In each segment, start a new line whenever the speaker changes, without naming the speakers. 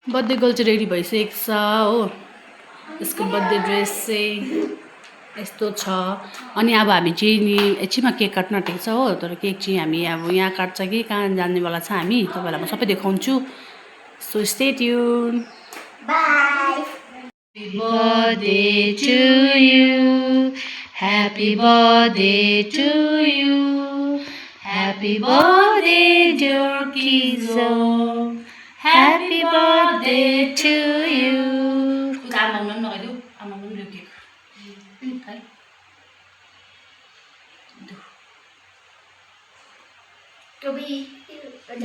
Birthday girl चाहिँ ready भइसकेको छ हो। यसको बर्थडे ड्रेस चाहिँ यस्तो छ। अनि अब हामी चाहिँ नि एकछिनमा केक काट्न आँटेको छ हो। तर केक चाहिँ हामी अब यहाँ काट्छ कि कहाँ जानेवाला छ हामी, तपाईँलाई म सबै देखाउँछु। So stay tune.
Bye.
Happy birthday to you. Happy birthday to you. Happy birthday dear Kizo. Happy birthday to you. आमामा पनि लगाइदेऊ, आमामा पनि ल्याऊ केक।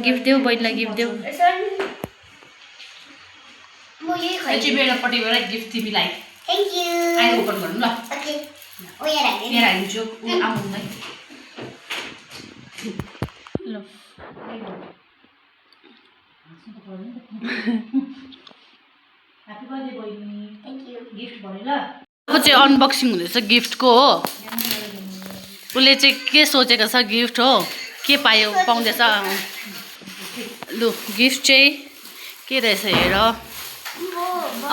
गिफ्ट देऊ, बहिनीलाई गिफ्ट देऊ। मेरोपट्टिबाट गिफ्ट तिमीलाई।
Thank you.
अहिले ओपन गर्नु ल।
Okay. Oh yeah, right.
यहाँ राखिदिन्छु आमालाई। ल ह्यापी बर्थडे बहिनी।
Thank you.
गिफ्ट भयो ल। अब चाहिँ अनबक्सिङ हुँदैछ गिफ्टको हो। उसले चाहिँ के सोचेको छ गिफ्ट हो, के पाउँदैछ। लु गिफ्ट चाहिँ के रहेछ हेर।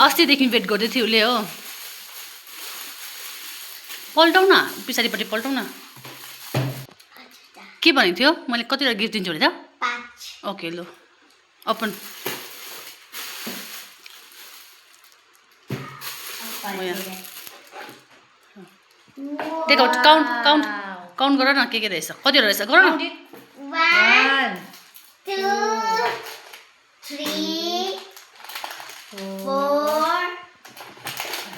अस्तिदेखि वेट गर्दै थियो उसले हो। पल्टाउ न, पछाडिपट्टि पल्टाउ न। के भनेको थियो मैले कतिवटा गिफ्ट दिन्छु भने त?
5.
ओके लु ओपन। देखो काउन्ट गर न के रहेछ, कतिवटा रहेछ गर न।
1, 2, 3, 4,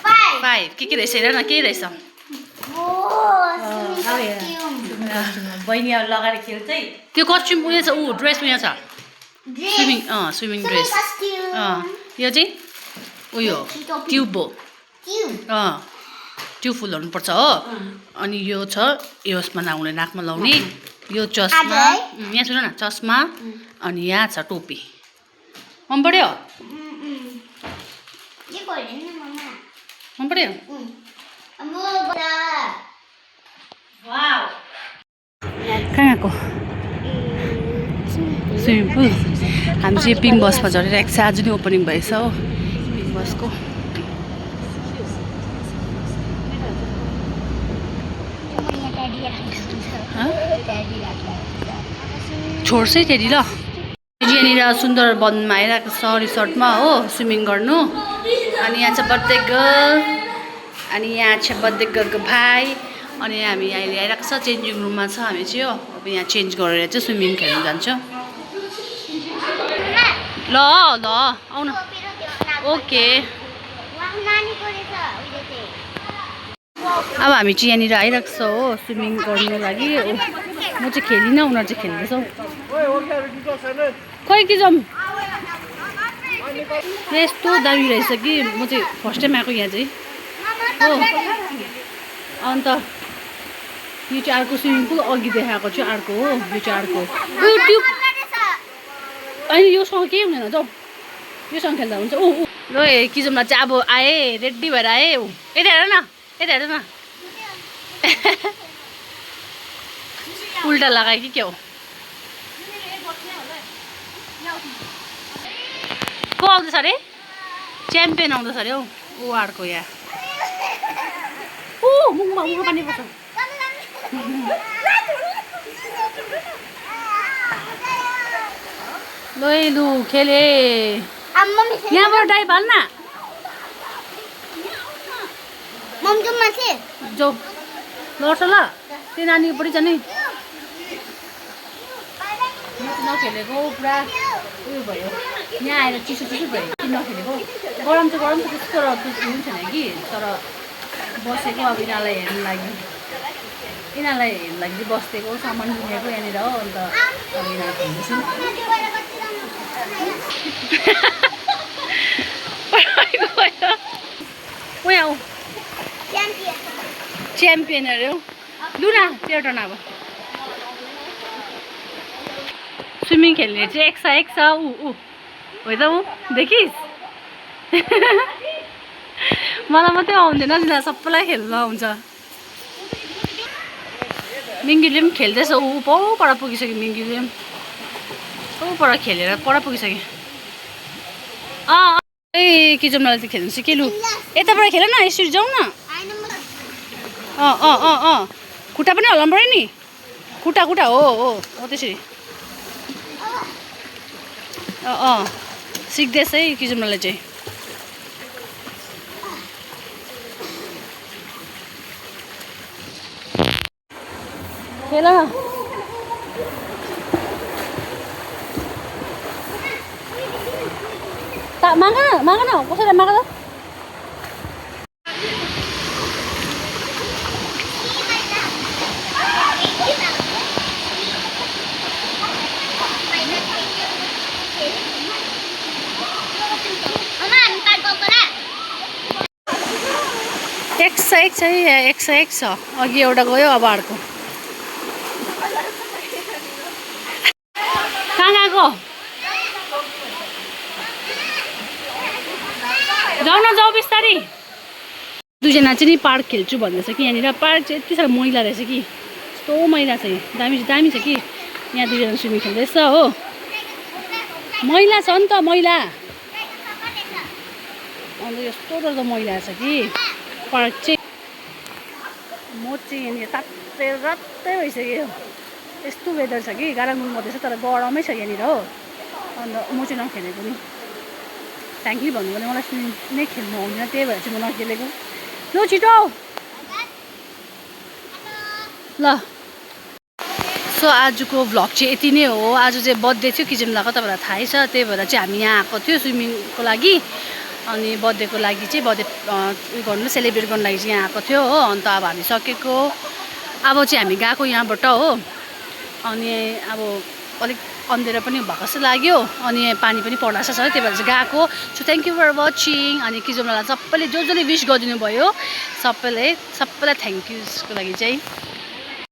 5.
5 के रहेछ हेर न, के रहेछ।
बहिनी अब लगाएर खेल्छ है।
त्यो कस्ट्युम उयो छ, ऊ ड्रेस उयो छ, स्विमिङ ड्रेस। यो चाहिँ उयो ट्युब हो। ट्युब फुल हुनुपर्छ हो। अनि यो छ यसमा लाउने, नाकमा लाउने। यो चस्मा, यहाँ सुन न चस्मा। अनि यहाँ छ टोपी। मन पर्यो? मन पर्यो? कहाँ गएको? Swimming pool. हामी चाहिँ पिङ बसमा झरिरहेको छ। आज नै ओपनिङ भएछ हो पिङ बसको। छोड्छ है टेडी ल। यहाँनिर सुन्दर वनमा आइरहेको छ रिसोर्टमा हो स्विमिङ गर्नु। अनि यहाँ छ बर्थडे गर्ल, अनि यहाँ छ बर्थडे गर्लको भाइ। अनि हामी अहिले आइरहेको छ चेन्जिङ रुममा छ हामी चाहिँ हो। अब यहाँ चेन्ज गरेर चाहिँ स्विमिङ खेल्नु जान्छ। ल ल आउन। ओके अब हामी चाहिँ यहाँनिर आइरहेको छ हो स्विमिङ गर्नु लागि। म चाहिँ खेलिनँ, उनीहरू चाहिँ खेल्दैछ। खै कि जाउँ, यस्तो दामी रहेछ कि म चाहिँ फर्स्ट टाइम आएको यहाँ चाहिँ हो। अन्त यो चाहिँ अर्को स्विमिङ पुल अघि देखाएको चाहिँ अर्को हो। यो चाहिँ अर्को उयो ट्युब। अनि योसँग केही हुँदैन, जाउँ योसँग खेल्दा हुन्छ। ल किजमलाई चाहिँ अब आएँ, रेडी भएर आएँ। यता हेर न, यता हेर न। उल्टा लगायो कि क्या हो? को आउँदैछ अरे? च्याम्पियन आउँदैछ अरे हौ। ऊ अर्को यहाँ मुखमा पानी पर्छ। लु खेले। यहाँबाट डाइभ हाल्न। जाऊ लड्छ ल। त्यो नानीको पट्टि जाने नखेलेको पुरा उयो भयो। यहाँ आएर चिसो भयो नखेलेको। गरम चाहिँ त्यस्तो र उयो छैन कि। तर बसेको अब यिनीहरूलाई हेर्नु लागि चाहिँ बसेको सामान किनेको यहाँनिर हो। अन्त अब यिनीहरू खेल्दैछु। च्याम्पियन अरे हौ। लु न तेरो टर्न अब। स्विमिङ खेल्ने चाहिँ एक छ ऊ हो त ऊ देखिस्। मलाई मात्रै आउँदैन नि, सबैलाई खेल्न आउँछ। मिङ्गीले पनि खेल्दैछ। ऊ पर पुगिसक्यो मिङ्गीले पनि। पर खेलेर पर पुगिसक्यो। ए किचनलाई त खेल्नु सिकेलु यताबाट खेल न यसरी जाउँ न खुट्टा पनि हल्लाउनु पऱ्यो नि खुट्टा हो त्यसरी सिक्दैछ है किचनलाई चाहिँ खेल न माग न कसैलाई माग त एक सय एक छ अघि एउटा गयो अब अर्को कहाँ गएको जाऊ बिस्तारी दुईजना चाहिँ नि पार्क खेल्छु भन्दैछ कि यहाँनिर पार्क चाहिँ यति साह्रो मैला रहेछ कि यस्तो मैला छ दामी छ कि यहाँ दुईजना स्विमिङ खेल्दैछ हो मैला छ नि त मैला अन्त यस्तो डरलाग्दो मैला छ कि पार्क चाहिँ म चाहिँ यहाँनिर तात्तै रत्तै भइसक्यो यस्तो वेदर छ कि गाराङगुङ गर्दैछ तर गरमै छ यहाँनिर हो अन्त म चाहिँ नखेलेको नि फ्याङ्कली भन्नु भने मलाई स्विमिङ नै खेल्नु आउँदैन त्यही भएर चाहिँ म नखेलेको ल छिटो ल सो आजको भ्लग चाहिँ यति नै हो आज चाहिँ बर्थडे थियो किचनलाको तपाईँलाई थाहै छ त्यही भएर चाहिँ हामी यहाँ आएको थियो स्विमिङको लागि अनि बर्थडेको लागि चाहिँ बर्थडे उयो गर्नु सेलिब्रेट गर्नु लागि चाहिँ यहाँ आएको थियो हो अन्त अब हामी सकेको अब चाहिँ हामी गएको यहाँबाट हो अनि अब अलिक अन्धेर पनि भएको जस्तो लाग्यो अनि पानी पनि पर्ला छ त्यही भएर चाहिँ गएको so thank you for watching अनि किजमलाई सबैले जसले विस गरिदिनु भयो सबैलाई थ्याङ्क युको लागि चाहिँ